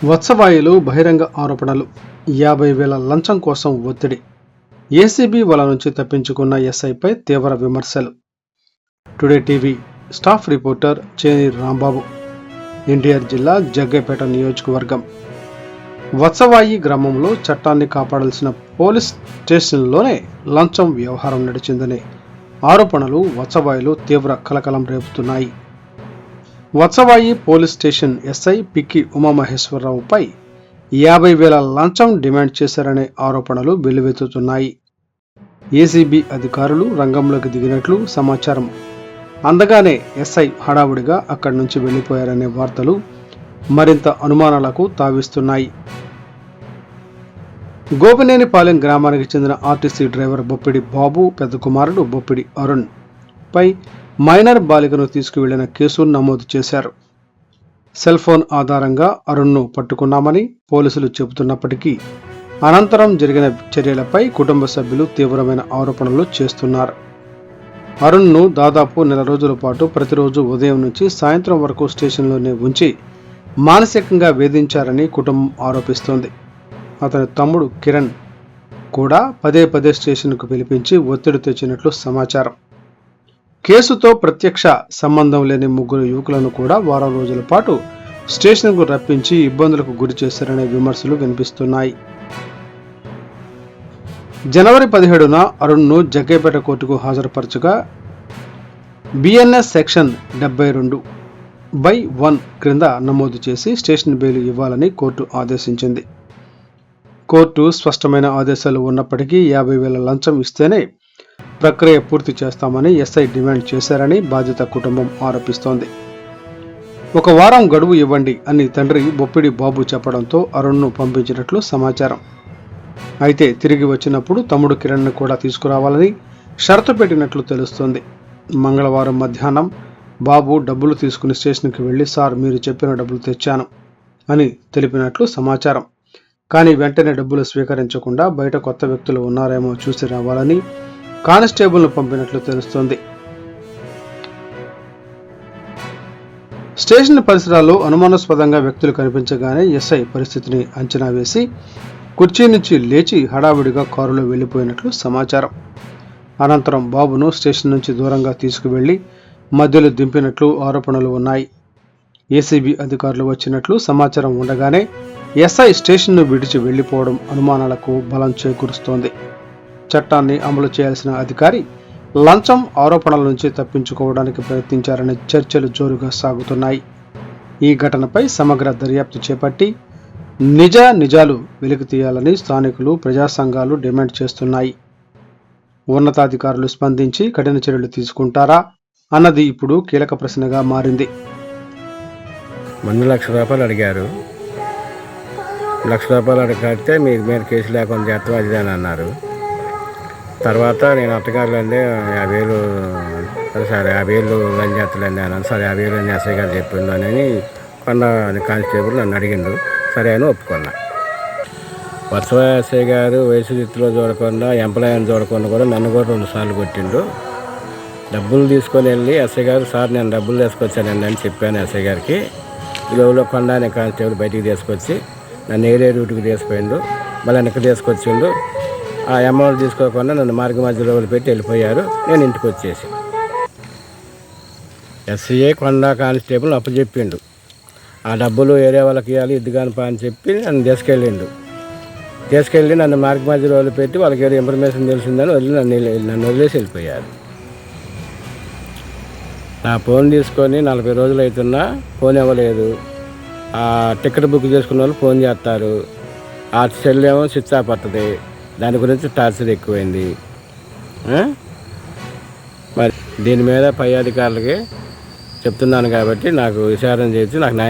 వత్సవాయులు బహిరంగ ఆరోపణలు, 50,000 లంచం కోసం ఒత్తిడి, ఏసీబీ వల నుంచి తప్పించుకున్న ఎస్ఐపై తీవ్ర విమర్శలు. టుడే టీవీ స్టాఫ్ రిపోర్టర్ చేని రాంబాబు, ఎన్టీఆర్ జిల్లా జగ్గైపేట నియోజకవర్గం. వత్సవాయి గ్రామంలో చట్టాన్ని కాపాడాల్సిన పోలీస్ స్టేషన్లోనే లంచం వ్యవహారం నడిచిందనే ఆరోపణలు వత్సవాయిలో తీవ్ర కలకలం రేపుతున్నాయి. Vatsavai police station SI Pikki ఉమామహేశ్వరరావుపై 50,000 లంచం డిమాండ్ చేశారనే ఆరోపణలు వెల్లువెత్తుతున్నాయి. ఏసీబీ అధికారులు రంగంలోకి దిగినట్లు సమాచారం. అందగానే ఎస్ఐ హడావుడిగా అక్కడి నుంచి వెళ్లిపోయారనే వార్తలు మరింత అనుమానాలకు తావిస్తున్నాయి. గోపినేనిపాలెం గ్రామానికి చెందిన ఆర్టీసీ డ్రైవర్ బొప్పిడి బాబు పెద్ద కుమారుడు బొప్పిడి అరుణ్ పై మైనర్ బాలికను తీసుకువెళ్లిన కేసు నమోదు చేశారు. సెల్ ఫోన్ ఆధారంగా అరుణ్ను పట్టుకున్నామని పోలీసులు చెబుతున్నప్పటికీ అనంతరం జరిగిన చర్యలపై కుటుంబ సభ్యులు తీవ్రమైన ఆరోపణలు చేస్తున్నారు. అరుణ్ను దాదాపు 1 నెల రోజుల పాటు ప్రతిరోజు ఉదయం నుంచి సాయంత్రం వరకు స్టేషన్లోనే ఉంచి మానసికంగా వేధించారని కుటుంబం ఆరోపిస్తోంది. అతని తమ్ముడు కిరణ్ కూడా పదే స్టేషన్కు పిలిపించి ఒత్తిడి తెచ్చినట్లు సమాచారం. కేసుతో ప్రత్యక్ష సంబంధం లేని 3 యువకులను కూడా వారం రోజుల పాటు స్టేషన్కు రప్పించి ఇబ్బందులకు గురి చేశారనే విమర్శలు వినిపిస్తున్నాయి. జనవరి 17న అరుణ్ను జగ్గైపేట కోర్టుకు హాజరుపరచగా బిఎన్ఎస్ సెక్షన్ 72/1 క్రింద నమోదు చేసి స్టేషన్ బెయిల్ ఇవ్వాలని కోర్టు ఆదేశించింది. కోర్టు స్పష్టమైన ఆదేశాలు ఉన్నప్పటికీ 50,000 లంచం ఇస్తేనే ప్రక్రియ పూర్తి చేస్తామని ఎస్ఐ డిమాండ్ చేశారని బాధిత కుటుంబం ఆరోపిస్తోంది. 1 వారం గడువు ఇవ్వండి అని తండ్రి బొప్పిడి బాబు చెప్పడంతో అరుణ్ను పంపించినట్లు సమాచారం. అయితే తిరిగి వచ్చినప్పుడు తమ్ముడు కిరణ్ను కూడా తీసుకురావాలని షరతు పెట్టినట్లు తెలుస్తోంది. మంగళవారం మధ్యాహ్నం బాబు డబ్బులు తీసుకుని స్టేషన్కి వెళ్లి సార్ మీరు చెప్పిన డబ్బులు తెచ్చాను అని తెలిపినట్లు సమాచారం. కానీ వెంటనే డబ్బులు స్వీకరించకుండా బయట కొత్త వ్యక్తులు ఉన్నారేమో చూసి రావాలని కానిస్టేబుల్ను పంపినట్లు తెలుస్తోంది. స్టేషన్ పరిసరాల్లో అనుమానాస్పదంగా వ్యక్తులు కనిపించగానే ఎస్ఐ పరిస్థితిని అంచనా వేసి కుర్చీ నుంచి లేచి హడావిడిగా కారులో వెళ్లిపోయినట్లు సమాచారం. అనంతరం బాబును స్టేషన్ నుంచి దూరంగా తీసుకువెళ్లి మధ్యలో దింపినట్లు ఆరోపణలు ఉన్నాయి. ఏసీబీ అధికారులు వచ్చినట్లు సమాచారం ఉండగానే ఎస్ఐ స్టేషన్ను విడిచి వెళ్లిపోవడం అనుమానాలకు బలం చేకూరుస్తోంది. చట్టాన్ని అమలు చేయాల్సిన అధికారి లంచం ఆరోపణల నుంచి తప్పించుకోవడానికి ప్రయత్నించారనే చర్చలు జోరుగా సాగుతున్నాయి. ఈ ఘటనపై సమగ్ర దర్యాప్తు చేపట్టి నిజాలు వెలికి తీయాలని స్థానికులు, ప్రజా సంఘాలు డిమాండ్ చేస్తున్నాయి. ఉన్నతాధికారులు స్పందించి కఠిన చర్యలు తీసుకుంటారా అన్నది ఇప్పుడు కీలక ప్రశ్నగా మారింది. ముందు ₹1,00,000 అడిగారు. ₹1,00,000 అడిగితే మీరు మీద కేసు లేకుండా చేస్తాం అది అని అన్నారు. తర్వాత నేను అత్తగారులండి 50,000 సరే 50,000 లంచ్ చేస్తలేండి అన్నాను. సరే 50,000 ఎస్ఐ గారు చెప్పిండు అని కొండ కానిస్టేబుల్ నన్ను అడిగిండు. సరే అని ఒప్పుకున్నా. వత్సవాయి ఎస్ఐ గారు వయసు రీతిలో చూడకుండా ఎంప్లాయీని చూడకుండా కూడా నన్ను కూడా 2 సార్లు కొట్టిండు. డబ్బులు తీసుకొని వెళ్ళి ఎస్ఐ గారు సార్ నేను డబ్బులు తీసుకొచ్చానండి అని చెప్పాను ఎస్ఐ గారికి. ఈలోలో కొండ అనే కానిస్టేబుల్ బయటికి తీసుకొచ్చి నన్ను ఏరే రూట్కి తీసుకుపోయిండు. మళ్ళీ వెనక్కి తీసుకొచ్చిండు. ఆ అమౌంట్ తీసుకోకుండా నన్ను మార్గ మధ్యలో పెట్టి వెళ్ళిపోయారు. నేను ఇంటికి వచ్చేసి ఎస్ఐ కొండ కానిస్టేబుల్ అప్పచెప్పిండు. ఆ డబ్బులు ఏరే వాళ్ళకి ఇవ్వాలి ఇద్దుగానిపా అని చెప్పి నన్ను తీసుకెళ్ళి నన్ను మార్గ మధ్యలో పెట్టి వాళ్ళకి ఏదో ఇన్ఫర్మేషన్ తెలిసిందని నన్ను వదిలేసి వెళ్ళిపోయారు. నా ఫోన్ తీసుకొని 40 రోజులు అవుతున్నా ఫోన్ ఇవ్వలేదు. ఆ టికెట్ బుక్ చేసుకున్న వాళ్ళు ఫోన్ చేస్తారు. ఆ సెల్ ఏమో స్విచ్ ఆఫ్ వస్తుంది. దాని గురించి టార్చర్ ఎక్కువైంది. మరి దీని మీద పై అధికారులకి చెప్తున్నాను కాబట్టి నాకు విచారణ చేసి నాకు